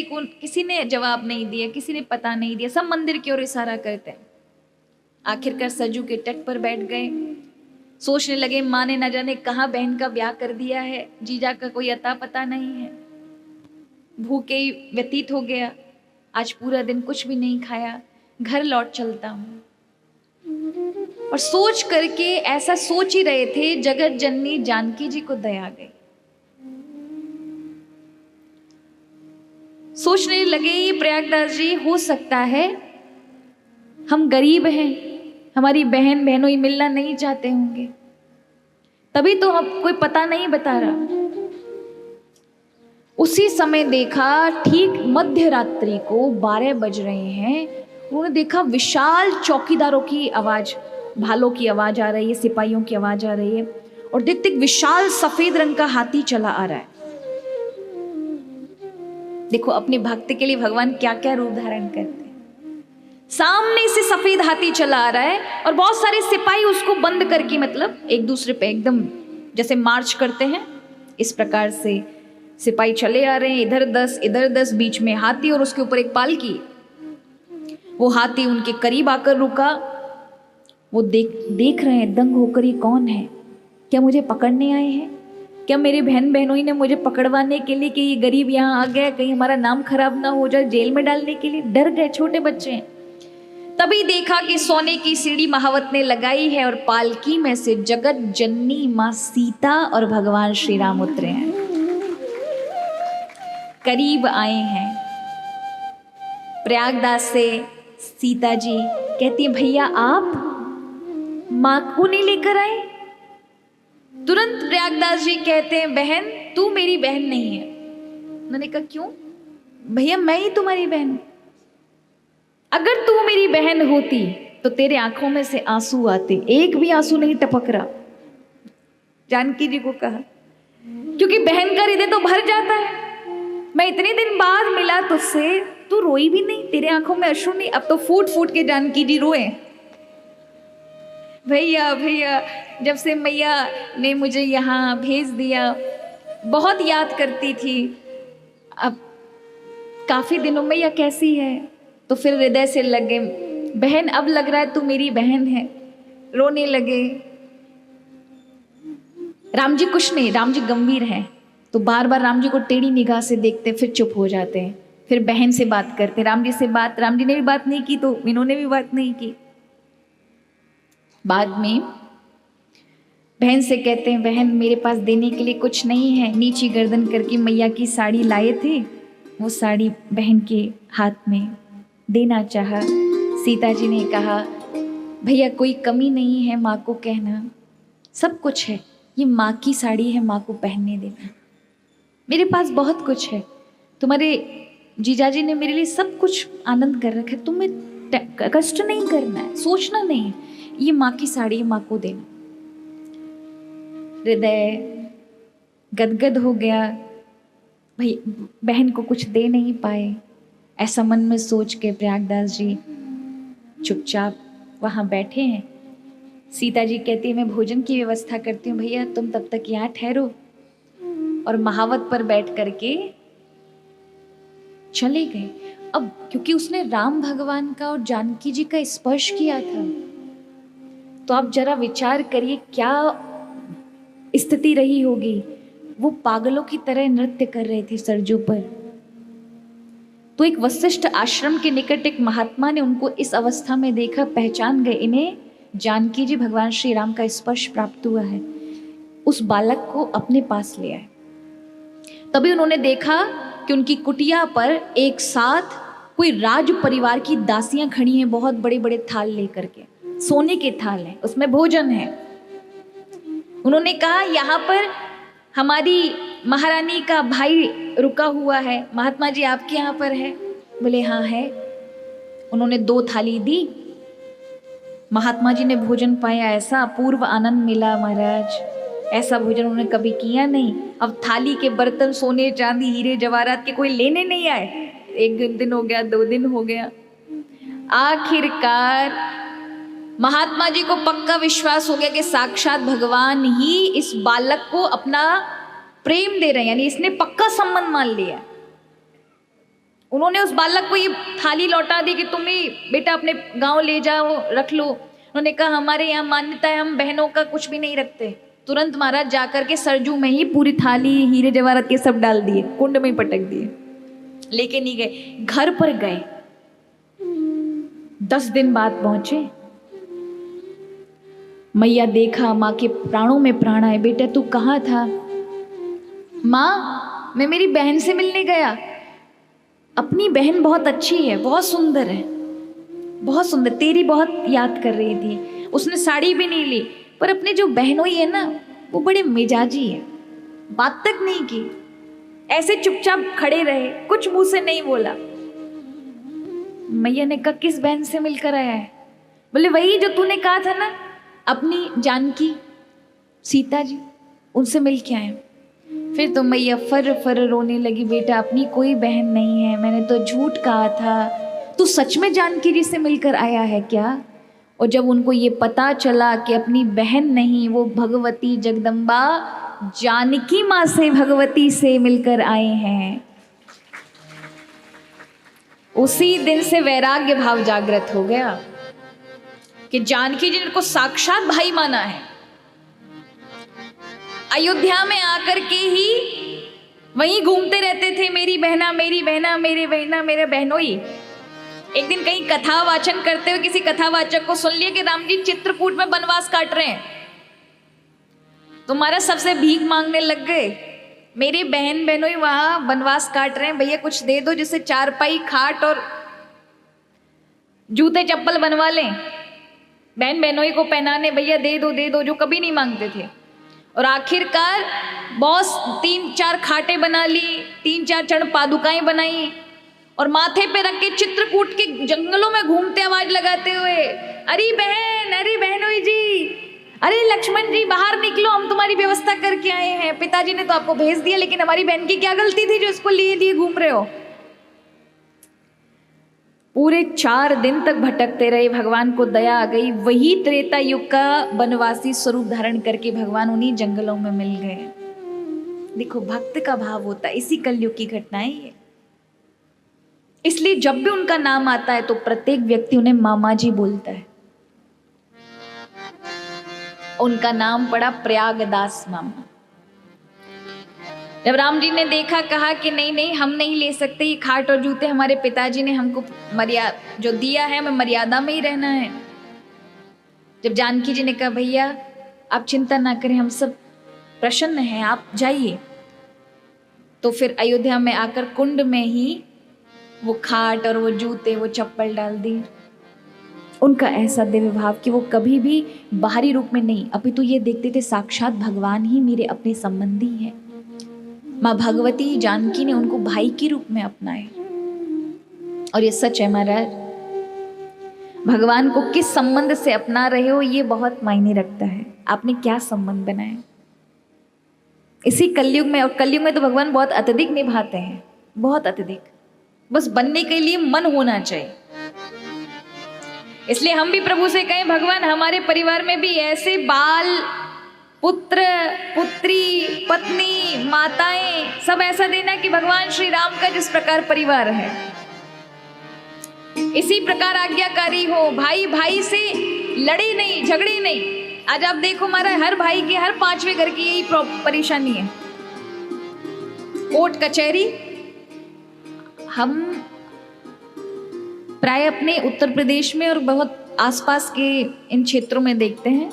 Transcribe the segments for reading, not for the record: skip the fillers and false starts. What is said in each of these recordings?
किसी ने जवाब नहीं दिया, किसी ने पता नहीं दिया, सब मंदिर की ओर इशारा करते हैं। आखिरकार सरजू के तट पर बैठ गए, सोचने लगे माँ ने न जाने कहाँ बहन का ब्याह कर दिया है, जीजा का कोई अता पता नहीं है। भूखे ही व्यतीत हो गया, आज पूरा दिन कुछ भी नहीं खाया, घर लौट चलता हूँ। और सोच करके ऐसा सोच ही रहे थे, जगत जननी जानकी जी को दया गई। सोचने लगे ये प्रयागदास जी, हो सकता है हम गरीब हैं, हमारी बहन बहनोई मिलना नहीं चाहते होंगे, तभी तो हम कोई पता नहीं बता रहा। उसी समय देखा ठीक मध्य रात्रि को 12 बज रहे हैं, उन्होंने देखा विशाल चौकीदारों की आवाज, भालों की आवाज आ रही है, सिपाहियों की आवाज आ रही है, और देखते विशाल सफेद रंग का हाथी चला आ रहा है। देखो अपने भक्त के लिए भगवान क्या क्या रूप धारण करते हैं। सामने से सफेद हाथी चला आ रहा है और बहुत सारे सिपाही उसको बंद करके, मतलब एक दूसरे पे एकदम जैसे मार्च करते हैं, इस प्रकार से सिपाही चले आ रहे हैं। इधर 10 इधर 10, बीच में हाथी और उसके ऊपर एक पालकी। वो हाथी उनके करीब आकर रुका। वो देख रहे हैं दंग होकर, ये कौन है, क्या मुझे पकड़ने आए हैं, क्या मेरे बहन बहनों ने मुझे पकड़वाने के लिए कि ये गरीब यहाँ आ गया, कहीं हमारा नाम खराब ना हो जाए, जेल में डालने के लिए। डर गए, छोटे बच्चे हैं। तभी देखा कि सोने की सीढ़ी महावत ने लगाई है और पालकी में से जगत जननी माँ सीता और भगवान श्री राम उतरे हैं, करीब आए हैं। प्रयागदास से सीता जी कहती है, भैया आप माँ को नहीं लेकर आए? तुरंत प्रयागदास जी कहते हैं, बहन तू मेरी बहन नहीं है। उन्होंने कहा क्यों? भैया मैं ही तुम्हारी बहन हूं। अगर तू मेरी बहन होती तो तेरे आंखों में से आंसू आते, एक भी आंसू नहीं टपक रहा। जानकी जी को कहा, क्योंकि बहन का हृदय तो भर जाता है। मैं इतने दिन बाद मिला तुझसे, तू रोई भी नहीं, तेरे आंखों में अश्रु नहीं। अब तो फूट फूट के जानकी जी रोए। भैया भैया जब से मैया ने मुझे यहाँ भेज दिया, बहुत याद करती थी। अब काफ़ी दिनों में मैया कैसी है? तो फिर हृदय से लगे, बहन अब लग रहा है तू मेरी बहन है। रोने लगे। राम जी कुछ नहीं, राम जी गंभीर हैं, तो बार बार राम जी को टेढ़ी निगाह से देखते, फिर चुप हो जाते हैं, फिर बहन से बात करते। राम जी से बात, राम जी ने भी बात नहीं की तो इन्होंने भी बात नहीं की। बाद में बहन से कहते हैं, बहन मेरे पास देने के लिए कुछ नहीं है। नीची गर्दन करके मैया की साड़ी लाए थे, वो साड़ी बहन के हाथ में देना चाहा। सीता जी ने कहा, भैया कोई कमी नहीं है, माँ को कहना सब कुछ है, ये माँ की साड़ी है, माँ को पहनने देना। मेरे पास बहुत कुछ है, तुम्हारे जीजाजी ने मेरे लिए सब कुछ आनंद कर रखा है, तुम्हें कष्ट नहीं करना है, सोचना नहीं है, ये माँ की साड़ी माँ को देना। हृदय गदगद हो गया, भाई बहन को कुछ दे नहीं पाए, ऐसा मन में सोच के प्रयागदास जी चुपचाप वहाँ बैठे हैं। सीता जी कहती है, मैं भोजन की व्यवस्था करती हूँ, भैया तुम तब तक यहाँ ठहरो। और महावत पर बैठ करके चले गए। अब क्योंकि उसने राम भगवान का और जानकी जी का स्पर्श किया था, तो आप जरा विचार करिए क्या स्थिति रही होगी। वो पागलों की तरह नृत्य कर रहे थे सरजू पर। तो एक वशिष्ठ आश्रम के निकट एक महात्मा ने उनको इस अवस्था में देखा, पहचान गए, इन्हें जानकी जी भगवान श्री राम का स्पर्श प्राप्त हुआ है। उस बालक को अपने पास ले आए। तभी उन्होंने देखा कि उनकी कुटिया पर एक साथ कोई राज परिवार की दासियां खड़ी हैं, बहुत बड़े बड़े थाल लेकर के, सोने के थाल हैं, उसमें भोजन है। उन्होंने कहा, यहाँ पर हमारी महारानी का भाई रुका हुआ है, महात्मा जी आपके यहाँ पर है? बोले हाँ है। उन्होंने 2 थाली दी। महात्मा जी ने भोजन पाया, ऐसा अपूर्व आनंद मिला महाराज, ऐसा भोजन उन्होंने कभी किया नहीं। अब थाली के बर्तन सोने चांदी हीरे जवाहरात के कोई लेने नहीं आए। 1 दिन हो गया, 2 दिन हो गया, आखिरकार महात्मा जी को पक्का विश्वास हो गया कि साक्षात भगवान ही इस बालक को अपना प्रेम दे रहे हैं, यानी इसने पक्का संबंध मान लिया। उन्होंने उस बालक को ये थाली लौटा दी कि तुम ही बेटा अपने गांव ले जाओ, रख लो। उन्होंने कहा हमारे यहाँ मान्यता है, हम बहनों का कुछ भी नहीं रखते। तुरंत महाराज जाकर के सरजू में ही पूरी थाली हीरे जवाहरात के सब डाल दिए, कुंड में ही पटक दिए, लेके नहीं गए। घर पर गए, 10 दिन बाद पहुंचे। मैया देखा, माँ के प्राणों में प्राण आए। बेटा तू कहाँ था? माँ मैं मेरी बहन से मिलने गया। अपनी बहन बहुत अच्छी है, बहुत सुंदर है, बहुत सुंदर, तेरी बहुत याद कर रही थी। उसने साड़ी भी नहीं ली, पर अपने जो बहनोई है ना वो बड़े मिजाजी है, बात तक नहीं की, ऐसे चुपचाप खड़े रहे, कुछ मुंह से नहीं बोला। मैया ने कहा किस बहन से मिलकर आया है? बोले वही जो तूने कहा था ना, अपनी जानकी, सीता जी, उनसे मिल के आए। फिर तो मैया फर फर रोने लगी। बेटा अपनी कोई बहन नहीं है, मैंने तो झूठ कहा था, तू सच में जानकी जी से मिलकर आया है क्या? और जब उनको ये पता चला कि अपनी बहन नहीं, वो भगवती जगदम्बा जानकी माँ से, भगवती से मिलकर आए हैं, उसी दिन से वैराग्य भाव जागृत हो गया कि जानकी जी ने उनको साक्षात भाई माना है। अयोध्या में आकर के ही वहीं घूमते रहते थे, मेरी बहना, मेरी बहना, मेरी बहना, मेरे बहनोई। एक दिन कहीं कथा वाचन करते हुए किसी कथावाचक को सुन लिया कि राम जी चित्रकूट में वनवास काट रहे हैं, तुम्हारा सबसे भीख मांगने लग गए। मेरी बहन बहनोई वहां वनवास काट रहे हैं, भैया कुछ दे दो जिससे चारपाई, खाट और जूते चप्पल बनवा लें, बहन बहनोई को पहनाने, भैया दे दो दे दो, जो कभी नहीं मांगते थे। और आखिरकार बॉस 3-4 खाटें बना ली, 3-4 चरण पादुकाएं बनाई और माथे पे रख के चित्रकूट के जंगलों में घूमते आवाज लगाते हुए, अरे बहन, अरे बहनोई जी, अरे लक्ष्मण जी बाहर निकलो, हम तुम्हारी व्यवस्था करके आए हैं। पिताजी ने तो आपको भेज दिया, लेकिन हमारी बहन की क्या गलती थी जो इसको लिए लिए घूम रहे हो? पूरे 4 दिन तक भटकते रहे, भगवान को दया आ गई। वही त्रेता युग का वनवासी स्वरूप धारण करके भगवान उन्हीं जंगलों में मिल गए। देखो भक्त का भाव होता है, इसी कलयुग की घटनाएं ये। इसलिए जब भी उनका नाम आता है तो प्रत्येक व्यक्ति उन्हें मामा जी बोलता है। उनका नाम पड़ा प्रयागदास मामा। जब राम जी ने देखा, कहा कि नहीं नहीं हम नहीं ले सकते, ये खाट और जूते हमारे पिताजी ने हमको मर्यादा जो दिया है, हमें मर्यादा में ही रहना है। जब जानकी जी ने कहा भैया आप चिंता ना करें, हम सब प्रसन्न हैं, आप जाइए, तो फिर अयोध्या में आकर कुंड में ही वो खाट और वो जूते, वो चप्पल डाल दी। उनका ऐसा दिव्य भाव कि वो कभी भी बाहरी रूप में नहीं, अपितु ये देखते थे साक्षात भगवान ही मेरे अपने संबंधी हैं। माँ भगवती जानकी ने उनको भाई के रूप में अपनाए। और ये सच है महाराज, भगवान को किस संबंध से अपना रहे हो ये बहुत मायने रखता है। आपने क्या संबंध बनाया इसी कलयुग में? और कलयुग में तो भगवान बहुत अत्यधिक निभाते हैं, बहुत अत्यधिक, बस बनने के लिए मन होना चाहिए। इसलिए हम भी प्रभु से कहें भगवान हमारे परिवार में भी ऐसे बाल, पुत्र, पुत्री, पत्नी, माताएं सब ऐसा देना कि भगवान श्री राम का जिस प्रकार परिवार है इसी प्रकार आज्ञाकारी हो। भाई भाई से लड़े नहीं, झगड़े नहीं। आज आप देखो हमारा हर भाई के हर 5वें घर की यही परेशानी है, कोर्ट कचहरी। हम प्राय अपने उत्तर प्रदेश में और बहुत आसपास के इन क्षेत्रों में देखते हैं,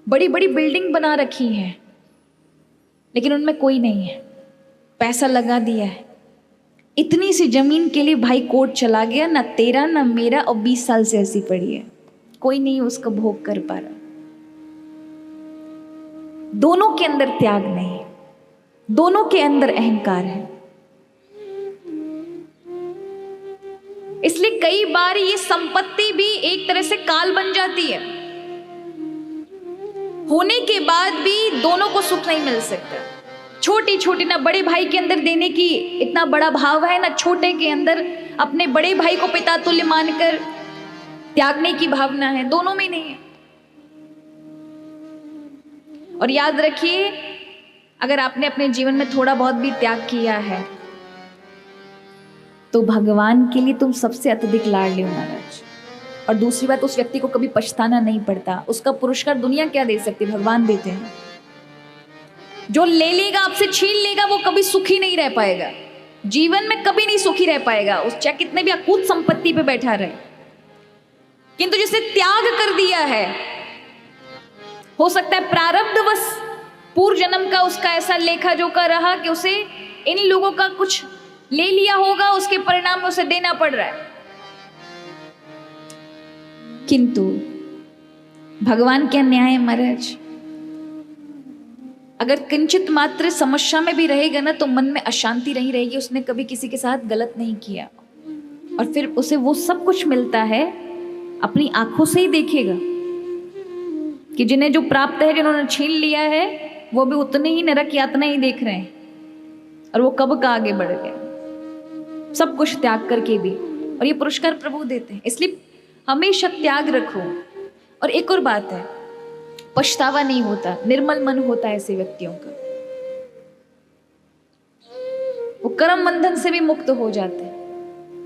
बड़ी बड़ी बिल्डिंग बना रखी है लेकिन उनमें कोई नहीं है, पैसा लगा दिया है। इतनी सी जमीन के लिए भाई कोर्ट चला गया, ना तेरा ना मेरा, और 20 साल से ऐसी पड़ी है, कोई नहीं उसका भोग कर पा रहा। दोनों के अंदर त्याग नहीं, दोनों के अंदर अहंकार है। इसलिए कई बार ये संपत्ति भी एक तरह से काल बन जाती है, होने के बाद भी दोनों को सुख नहीं मिल सकता। छोटी छोटी, ना बड़े भाई के अंदर देने की इतना बड़ा भाव है, ना छोटे के अंदर अपने बड़े भाई को पिता तुल्य मानकर त्यागने की भावना है, दोनों में नहीं है। और याद रखिए, अगर आपने अपने जीवन में थोड़ा बहुत भी त्याग किया है तो भगवान के लिए तुम सबसे अत्यधिक लाडले हो महाराज। और दूसरी बात, उस व्यक्ति को कभी पछताना नहीं पड़ता। उसका पुरस्कार दुनिया क्या दे सकती, भगवान देते हैं। जो ले लेगा, आपसे छीन लेगा, वो कभी सुखी नहीं रह पाएगा, जीवन में कभी नहीं सुखी रह पाएगा, उस चाहे कितने भी अकूत संपत्ति पे बैठा रहे। किंतु जिसने त्याग कर दिया है, हो सकता है प्रारब्धवश पूर्व जन्म का उसका ऐसा लेखा जोखा रहा कि उसे इन लोगों का कुछ ले लिया होगा, उसके परिणाम में उसे देना पड़ रहा है। किंतु भगवान क्या न्याय है महाराज, अगर किंचित मात्र समस्या में भी रहेगा ना तो मन में अशांति नहीं रहेगी, उसने कभी किसी के साथ गलत नहीं किया, और फिर उसे वो सब कुछ मिलता है, अपनी आंखों से ही देखेगा कि जिन्हें जो प्राप्त है, जिन्होंने छीन लिया है, वो भी उतने ही नरक यातना ही देख रहे हैं, और वो कब का आगे बढ़ गए सब कुछ त्याग करके भी। और ये पुरस्कार प्रभु देते हैं, इसलिए हमेशा त्याग रखो। और एक और बात है, पछतावा नहीं होता, निर्मल मन होता है ऐसे व्यक्तियों का, वो कर्म बंधन से भी मुक्त हो जाते हैं।